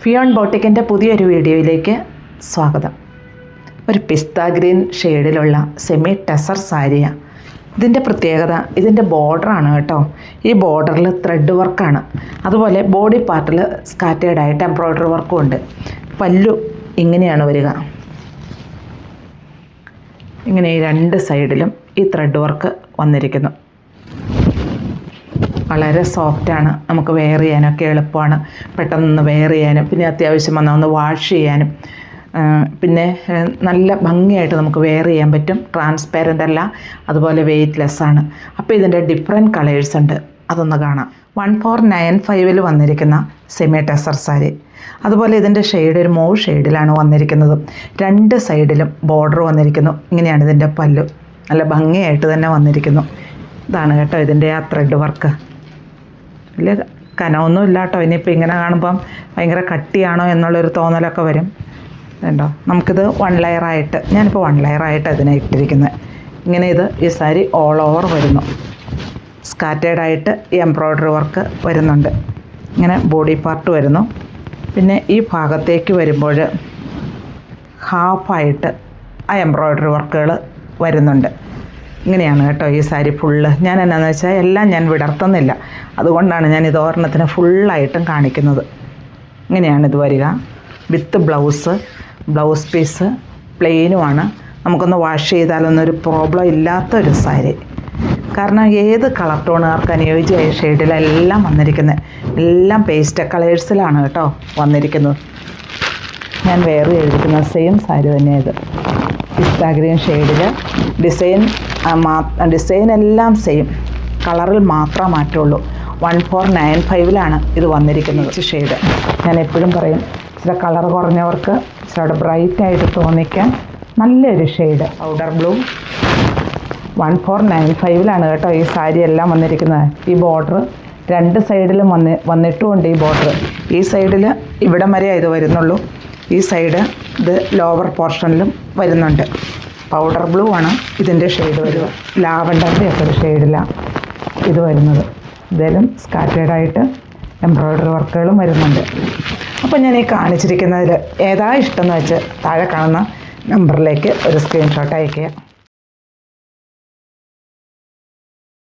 ഫിയോൺ ബോട്ടിക്കിൻ്റെ പുതിയൊരു വീഡിയോയിലേക്ക് സ്വാഗതം. ഒരു പിസ്ത ഗ്രീൻ ഷെയ്ഡിലുള്ള സെമി ടെസർ സാരിയാണ്. ഇതിൻ്റെ പ്രത്യേകത ഇതിൻ്റെ ബോർഡറാണ് കേട്ടോ. ഈ ബോർഡറിൽ ത്രെഡ് വർക്കാണ്. അതുപോലെ ബോഡി പാർട്ടിൽ സ്കാറ്റേർഡായിട്ട് എംബ്രോയ്ഡറി വർക്കും ഉണ്ട്. പല്ലു ഇങ്ങനെയാണ് വരിക. ഇങ്ങനെ ഈ രണ്ട് സൈഡിലും ഈ ത്രെഡ് വർക്ക് വന്നിരിക്കുന്നു. വളരെ സോഫ്റ്റാണ്. നമുക്ക് വെയർ ചെയ്യാനൊക്കെ എളുപ്പമാണ്. പെട്ടെന്ന് വെയർ ചെയ്യാനും പിന്നെ അത്യാവശ്യം വന്നാൽ ഒന്ന് വാഷ് ചെയ്യാനും പിന്നെ നല്ല ഭംഗിയായിട്ട് നമുക്ക് വെയർ ചെയ്യാൻ പറ്റും. ട്രാൻസ്പാരൻ്റ് അല്ല, അതുപോലെ വെയ്റ്റ്ലെസ്സാണ്. അപ്പോൾ ഇതിൻ്റെ ഡിഫറെൻറ്റ് കളേഴ്സ് ഉണ്ട്, അതൊന്ന് കാണാം. 1495 വന്നിരിക്കുന്ന സെമി ടെസർ സാരി. അതുപോലെ ഇതിൻ്റെ ഷെയ്ഡ് ഒരു മൂവ് ഷെയ്ഡിലാണ് വന്നിരിക്കുന്നത്. രണ്ട് സൈഡിലും ബോർഡർ വന്നിരിക്കുന്നു. ഇങ്ങനെയാണ് ഇതിൻ്റെ പല്ലു. നല്ല ഭംഗിയായിട്ട് തന്നെ വന്നിരിക്കുന്നു. ഇതാണ് കേട്ടോ ഇതിൻ്റെ ആ ത്രെഡ് വർക്ക്. വലിയ കനമൊന്നും ഇല്ല കേട്ടോ. ഇനിയിപ്പോൾ ഇങ്ങനെ കാണുമ്പം ഭയങ്കര കട്ടിയാണോ എന്നുള്ളൊരു തോന്നലൊക്കെ വരും. കണ്ടോ, നമുക്കിത് 1 ലെയറായിട്ട്, ഞാനിപ്പോൾ 1 ലെയറായിട്ട് ഇതിനെ ഇട്ടിരിക്കുന്നത്. ഇങ്ങനെ ഇത് ഈ സാരി ഓൾ ഓവർ വരുന്നു. സ്കാറ്റേർഡായിട്ട് ഈ എംബ്രോയ്ഡറി വർക്ക് വരുന്നുണ്ട്. ഇങ്ങനെ ബോഡി പാർട്ട് വരുന്നു. പിന്നെ ഈ ഭാഗത്തേക്ക് വരുമ്പോൾ ഹാഫായിട്ട് ആ എംബ്രോയ്ഡറി വർക്കുകൾ വരുന്നുണ്ട്. ഇങ്ങനെയാണ് കേട്ടോ ഈ സാരി ഫുള്ള്. ഞാൻ എന്നാന്ന് വെച്ചാൽ എല്ലാം ഞാൻ വിടർത്തുന്നില്ല, അതുകൊണ്ടാണ് ഞാൻ ഇത് ഒരെണ്ണത്തിന് ഫുള്ളായിട്ടും കാണിക്കുന്നത്. ഇങ്ങനെയാണിത് വരിക. വിത്ത് ബ്ലൗസ് പീസ് പ്ലെയിനുമാണ്. നമുക്കൊന്ന് വാഷ് ചെയ്താലൊന്നൊരു പ്രോബ്ലം ഇല്ലാത്തൊരു സാരി. കാരണം ഏത് കളർ ടോണുകാർക്ക് അനുയോജ്യമായ ഷെയ്ഡിലെല്ലാം വന്നിരിക്കുന്നത്. എല്ലാം പേസ്റ്റൽ കളേഴ്സിലാണ് കേട്ടോ വന്നിരിക്കുന്നത്. ഞാൻ വേറെ എഴുതിക്കുന്ന സെയിം സാരി തന്നെയാണ് ഇത്. പിസ്ത ഗ്രീൻ ഷെയ്ഡിൽ ഡിസൈൻ എല്ലാം സെയിം, കളറിൽ മാത്രമേ മാറ്റമുള്ളൂ. 1495 ഇത് വന്നിരിക്കുന്നത്. ഷെയ്ഡ് ഞാൻ എപ്പോഴും പറയും, ചില കളർ കുറഞ്ഞവർക്ക് ചില ബ്രൈറ്റായിട്ട് തോന്നിക്കാൻ നല്ലൊരു ഷെയ്ഡ്. പൗഡർ ബ്ലൂ 1495 കേട്ടോ ഈ സാരി എല്ലാം വന്നിരിക്കുന്നത്. ഈ ബോർഡർ രണ്ട് സൈഡിലും വന്നിട്ടുമുണ്ട്. ഈ ബോർഡർ ഈ സൈഡിൽ ഇവിടം വരെ ഇത് വരുന്നുള്ളൂ. ഈ സൈഡ് ഇത് ലോവർ പോർഷനിലും വരുന്നുണ്ട്. പൗഡർ ബ്ലൂ ആണ് ഇതിൻ്റെ ഷെയ്ഡ് വരിക. ലാവണ്ടറിൻ്റെ ഒക്കെ ഒരു ഷെയ്ഡിലാണ് ഇത് വരുന്നത്. ഇതിലും സ്കാറ്റേർഡായിട്ട് എംബ്രോയ്ഡറി വർക്കുകളും വരുന്നുണ്ട്. അപ്പോൾ ഞാൻ ഈ കാണിച്ചിരിക്കുന്നതിൽ ഏതാ ഇഷ്ടമെന്ന് വെച്ച് താഴെ കാണുന്ന നമ്പറിലേക്ക് ഒരു സ്ക്രീൻഷോട്ട് അയയ്ക്കുക.